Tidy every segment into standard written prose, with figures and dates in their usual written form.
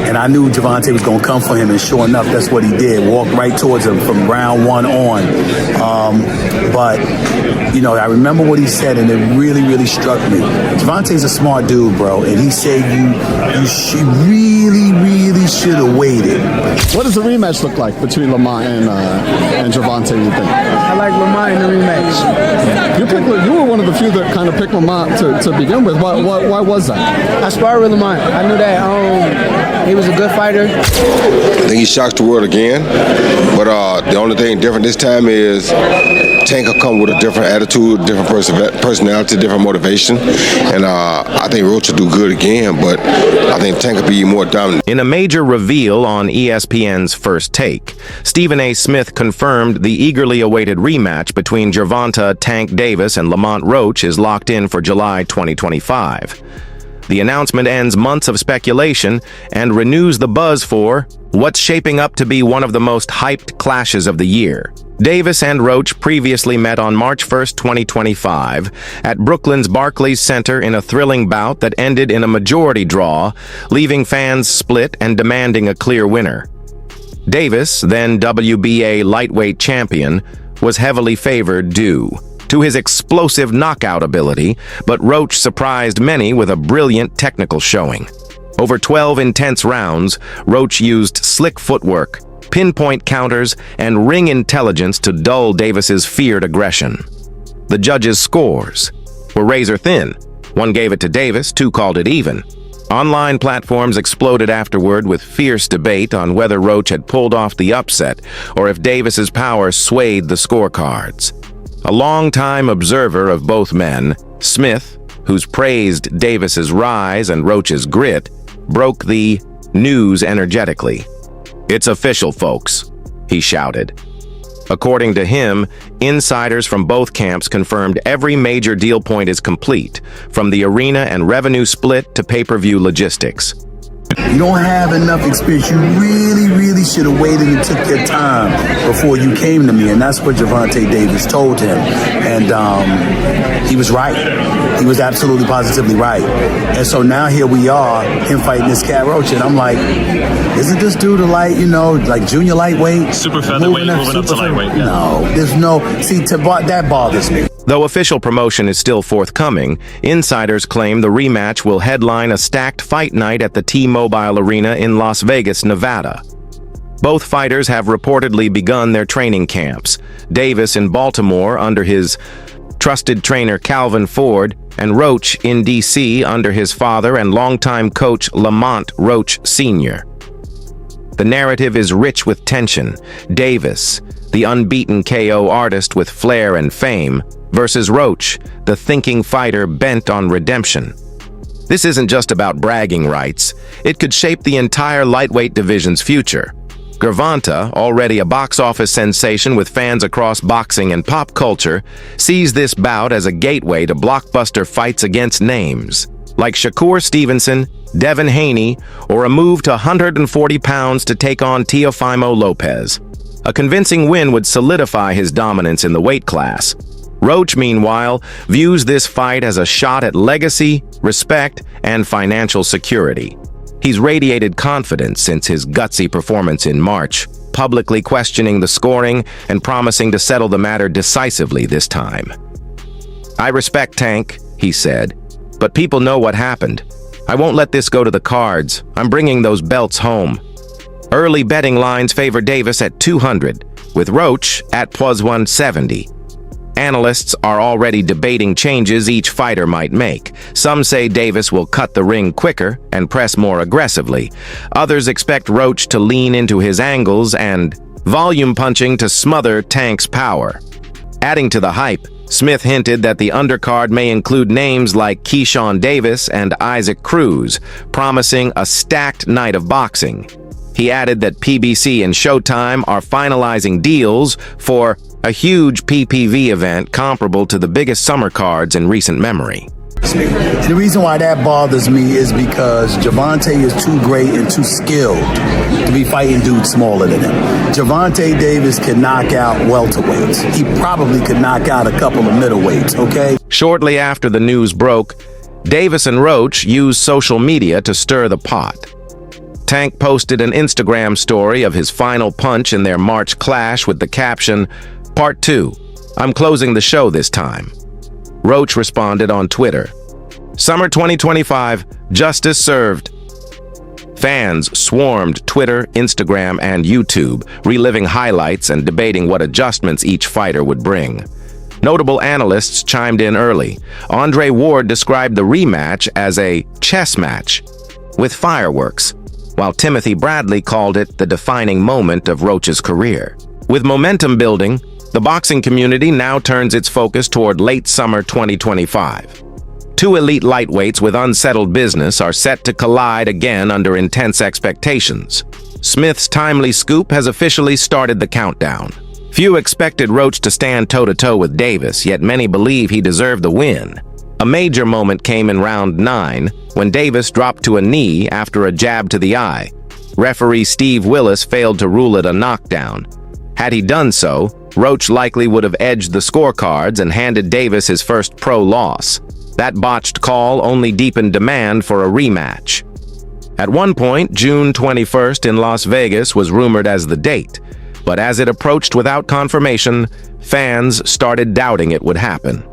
And I knew Gervonta was going to come for him, and sure enough, that's what he did. Walked right towards him from round one on. But, you know, I remember what he said, and it really, really struck me. Gervonta's a smart dude, bro, and he said you really should have waited. What does the rematch look like between Lamont and Gervonta, you think? I like Lamont in the rematch. You were one of the few that kind of picked Lamont to begin with. Why was that? I sparred with Lamont. I knew that he was a good fighter. I think he shocks the world again, but the only thing different this time is Tank will come with a different attitude, different personality, different motivation, and I think Roach will do good again, but I think Tank will be more dominant. In a major reveal on ESPN's First Take, Stephen A. Smith confirmed the eagerly awaited rematch between Gervonta Tank Davis and Lamont Roach is locked in for July 2025. The announcement ends months of speculation and renews the buzz for what's shaping up to be one of the most hyped clashes of the year. Davis and Roach previously met on March 1, 2025, at Brooklyn's Barclays Center in a thrilling bout that ended in a majority draw, leaving fans split and demanding a clear winner. Davis, then WBA lightweight champion, was heavily favored due to his explosive knockout ability, but Roach surprised many with a brilliant technical showing. Over 12 intense rounds, Roach used slick footwork, pinpoint counters, and ring intelligence to dull Davis's feared aggression. The judges' scores were razor thin. One gave it to Davis, two called it even. Online platforms exploded afterward with fierce debate on whether Roach had pulled off the upset or if Davis's power swayed the scorecards. A longtime observer of both men, Smith, who's praised Davis's rise and Roach's grit, broke the news energetically. "It's official, folks," he shouted. According to him, insiders from both camps confirmed every major deal point is complete, from the arena and revenue split to pay-per-view logistics. You don't have enough experience. You really should have waited and took your time before you came to me, and that's what Gervonta Davis told him. And he was right. He was absolutely positively right. And so now here we are, him fighting this cat Roach, and I'm like, isn't this dude a like junior lightweight? Super featherweight, moving up to lightweight. Yeah. No, there's no, that bothers me. Though official promotion is still forthcoming, insiders claim the rematch will headline a stacked fight night at the T-Mobile Arena in Las Vegas, Nevada. Both fighters have reportedly begun their training camps, Davis in Baltimore under his trusted trainer Calvin Ford, and Roach in D.C. under his father and longtime coach Lamont Roach Sr. The narrative is rich with tension. Davis, the unbeaten KO artist with flair and fame, versus Roach, the thinking fighter bent on redemption. This isn't just about bragging rights. It could shape the entire lightweight division's future. Gervonta, already a box office sensation with fans across boxing and pop culture, sees this bout as a gateway to blockbuster fights against names like Shakur Stevenson, Devin Haney, or a move to 140 pounds to take on Teofimo Lopez. A convincing win would solidify his dominance in the weight class. Roach, meanwhile, views this fight as a shot at legacy, respect, and financial security. He's radiated confidence since his gutsy performance in March, publicly questioning the scoring and promising to settle the matter decisively this time. "I respect Tank," he said, "but people know what happened. I won't let this go to the cards. I'm bringing those belts home." Early betting lines favor Davis at 200, with Roach at plus 170. Analysts are already debating changes each fighter might make. Some say Davis will cut the ring quicker and press more aggressively. Others expect Roach to lean into his angles and volume punching to smother Tank's power. Adding to the hype, Smith hinted that the undercard may include names like Keyshawn Davis and Isaac Cruz, promising a stacked night of boxing. He added that PBC and Showtime are finalizing deals for a huge PPV event comparable to the biggest summer cards in recent memory. The reason why that bothers me is because Gervonta is too great and too skilled to be fighting dudes smaller than him. Gervonta Davis can knock out welterweights. He probably could knock out a couple of middleweights, okay? Shortly after the news broke, Davis and Roach used social media to stir the pot. Tank posted an Instagram story of his final punch in their March clash with the caption, "Part 2, I'm closing the show this time." Roach responded on Twitter, "Summer 2025, justice served." Fans swarmed Twitter, Instagram, and YouTube, reliving highlights and debating what adjustments each fighter would bring. Notable analysts chimed in early. Andre Ward described the rematch as a chess match with fireworks, while Timothy Bradley called it the defining moment of Roach's career. With momentum building, the boxing community now turns its focus toward late summer 2025. Two elite lightweights with unsettled business are set to collide again under intense expectations. Smith's timely scoop has officially started the countdown. Few expected Roach to stand toe-to-toe with Davis, yet many believe he deserved the win. A major moment came in round 9, when Davis dropped to a knee after a jab to the eye. Referee Steve Willis failed to rule it a knockdown. Had he done so, Roach likely would have edged the scorecards and handed Davis his first pro loss. That botched call only deepened demand for a rematch. At one point, June 21st in Las Vegas was rumored as the date, but as it approached without confirmation, fans started doubting it would happen.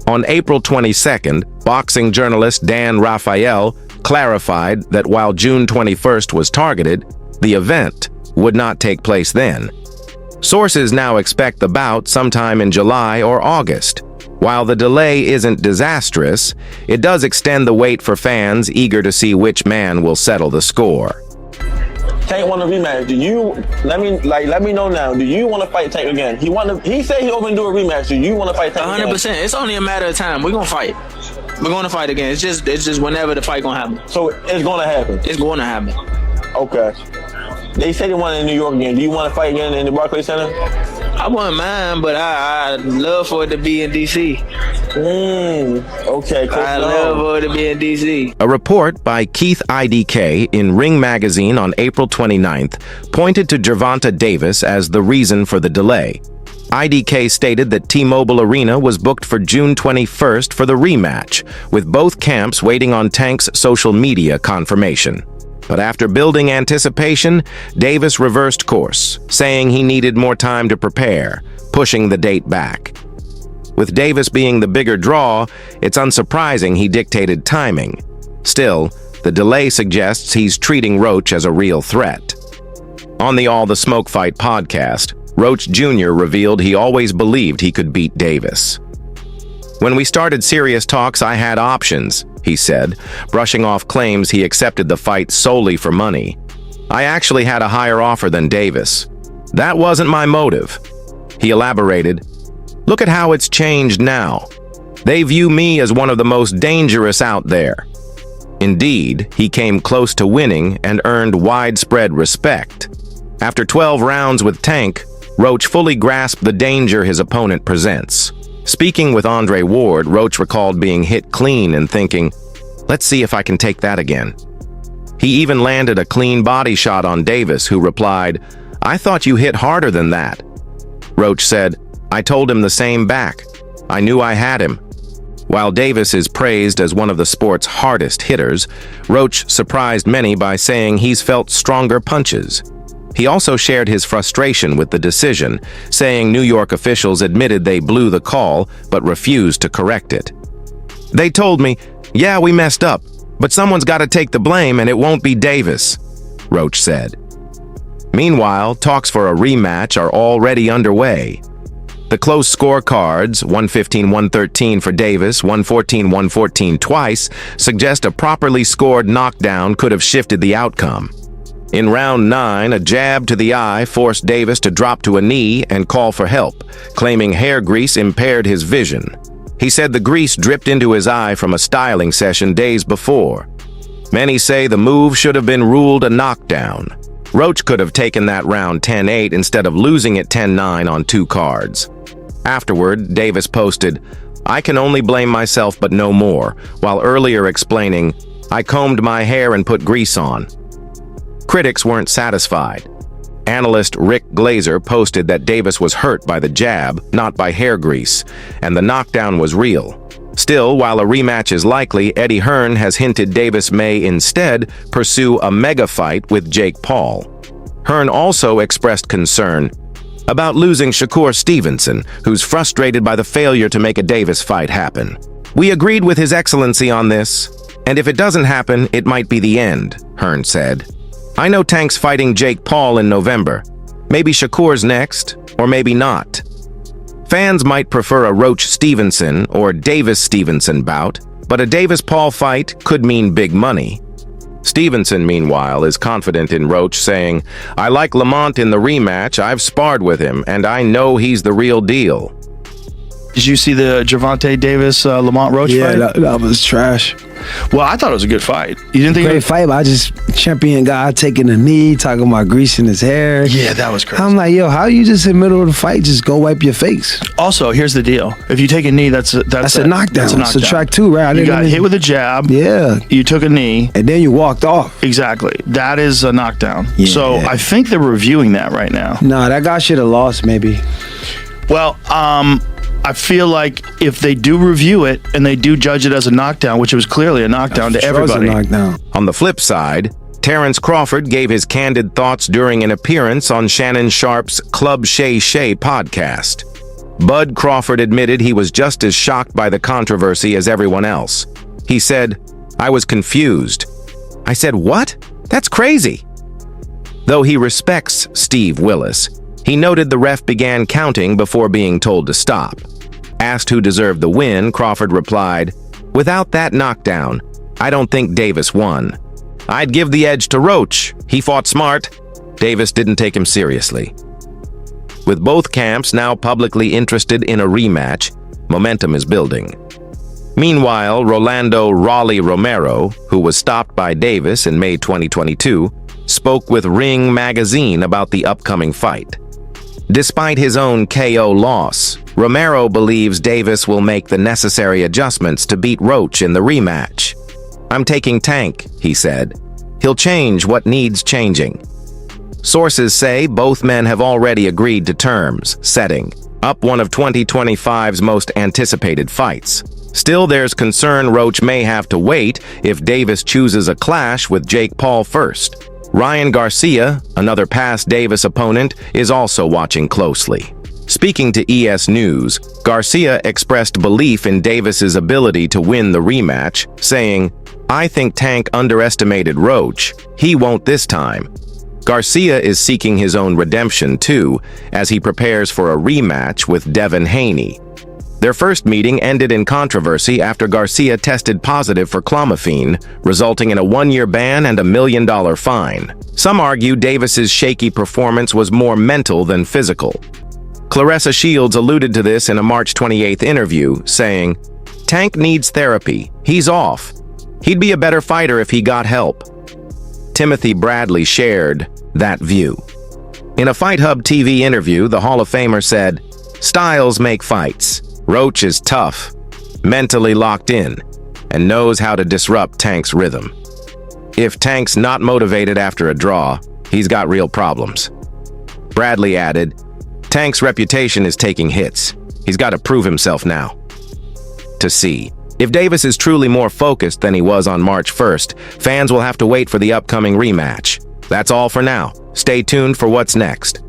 On April 22nd, boxing journalist Dan Rafael clarified that while June 21st was targeted, the event would not take place then. Sources now expect the bout sometime in July or August. While the delay isn't disastrous, it does extend the wait for fans eager to see which man will settle the score. Tank want a rematch. Let me know now. Do you want to fight Tank again? He said he open to do a rematch. Do you want to fight Tank 100%. again? It's only a matter of time. We're gonna fight. We're gonna fight again. It's just whenever the fight gonna happen. So it's gonna happen. It's going to happen. Okay. They said they want it in New York again. Do you want to fight again in the Barclays Center? I wouldn't mind, but I'd love for it to be in D.C. Okay, cool. I'd love for it to be in D.C. A report by Keith IDK in Ring Magazine on April 29th pointed to Gervonta Davis as the reason for the delay. IDK stated that T-Mobile Arena was booked for June 21st for the rematch, with both camps waiting on Tank's social media confirmation. But after building anticipation, Davis reversed course, saying he needed more time to prepare, pushing the date back. With Davis being the bigger draw, it's unsurprising he dictated timing. Still, the delay suggests he's treating Roach as a real threat. On the All the Smoke Fight podcast, Roach Jr. revealed he always believed he could beat Davis. "When we started serious talks, I had options," he said, brushing off claims he accepted the fight solely for money. "I actually had a higher offer than Davis. That wasn't my motive." He elaborated, "Look at how it's changed now. They view me as one of the most dangerous out there." Indeed, he came close to winning and earned widespread respect. After 12 rounds with Tank, Roach fully grasped the danger his opponent presents. Speaking with Andre Ward, Roach recalled being hit clean and thinking, "Let's see if I can take that again." He even landed a clean body shot on Davis, who replied, "I thought you hit harder than that." Roach said, "I told him the same back. I knew I had him." While Davis is praised as one of the sport's hardest hitters, Roach surprised many by saying he's felt stronger punches. He also shared his frustration with the decision, saying New York officials admitted they blew the call but refused to correct it. "They told me, yeah, we messed up, but someone's got to take the blame and it won't be Davis," Roach said. Meanwhile, talks for a rematch are already underway. The close scorecards, 115-113 for Davis, 114-114 twice, suggest a properly scored knockdown could have shifted the outcome. In round 9, a jab to the eye forced Davis to drop to a knee and call for help, claiming hair grease impaired his vision. He said the grease dripped into his eye from a styling session days before. Many say the move should have been ruled a knockdown. Roach could have taken that round 10-8 instead of losing it 10-9 on 2 cards. Afterward, Davis posted, "I can only blame myself but no more," while earlier explaining, "I combed my hair and put grease on." Critics weren't satisfied. Analyst Rick Glazer posted that Davis was hurt by the jab, not by hair grease, and the knockdown was real. Still, while a rematch is likely, Eddie Hearn has hinted Davis may instead pursue a mega fight with Jake Paul. Hearn also expressed concern about losing Shakur Stevenson, who's frustrated by the failure to make a Davis fight happen. "We agreed with His Excellency on this, and if it doesn't happen, it might be the end," Hearn said. "I know Tank's fighting Jake Paul in November. Maybe Shakur's next, or maybe not. Fans might prefer a Roach-Stevenson or Davis-Stevenson bout, but a Davis-Paul fight could mean big money." Stevenson, meanwhile, is confident in Roach, saying, "I like Lamont in the rematch, I've sparred with him, and I know he's the real deal." Did you see the Gervonta Davis Lamont Roach fight? Yeah, that was trash. Well, I thought it was a good fight. You didn't think? Great fight, but I just champion guy taking a knee, talking about greasing his hair. Yeah, that was crazy. I'm like, yo, how you just in the middle of the fight just go wipe your face? Also, here's the deal: if you take a knee, that's a knockdown. That's a knockdown. Subtract 2, right? You got hit with a jab. Yeah. You took a knee, and then you walked off. Exactly. That is a knockdown. Yeah. So I think they're reviewing that right now. Nah, that guy should have lost, maybe. Well, I feel like if they do review it and they do judge it as a knockdown, which it was clearly a knockdown to everybody. On the flip side, Terence Crawford gave his candid thoughts during an appearance on Shannon Sharp's Club Shay Shay podcast. Bud Crawford admitted he was just as shocked by the controversy as everyone else. He said, "I was confused. I said, what? That's crazy." Though he respects Steve Willis, he noted the ref began counting before being told to stop. Asked who deserved the win, Crawford replied, "Without that knockdown, I don't think Davis won. I'd give the edge to Roach. He fought smart. Davis didn't take him seriously." With both camps now publicly interested in a rematch, momentum is building. Meanwhile, Rolando "Raleigh" Romero, who was stopped by Davis in May 2022, spoke with Ring magazine about the upcoming fight. Despite his own KO loss, Romero believes Davis will make the necessary adjustments to beat Roach in the rematch. "I'm taking Tank," he said. "He'll change what needs changing." Sources say both men have already agreed to terms, setting up one of 2025's most anticipated fights. Still, there's concern Roach may have to wait if Davis chooses a clash with Jake Paul first. Ryan Garcia, another past Davis opponent, is also watching closely. Speaking to ES News, Garcia expressed belief in Davis's ability to win the rematch, saying, "I think Tank underestimated Roach. He won't this time." Garcia is seeking his own redemption too, as he prepares for a rematch with Devin Haney. Their first meeting ended in controversy after Garcia tested positive for clomiphene, resulting in a 1-year ban and a $1 million fine. Some argue Davis's shaky performance was more mental than physical. Claressa Shields alluded to this in a March 28th interview, saying, "Tank needs therapy. He's off. He'd be a better fighter if he got help." Timothy Bradley shared that view. In a Fight Hub TV interview, the Hall of Famer said, "Styles make fights. Roach is tough, mentally locked in, and knows how to disrupt Tank's rhythm. If Tank's not motivated after a draw, he's got real problems." Bradley added, "Tank's reputation is taking hits. He's got to prove himself now." To see. If Davis is truly more focused than he was on March 1st, fans will have to wait for the upcoming rematch. That's all for now. Stay tuned for what's next.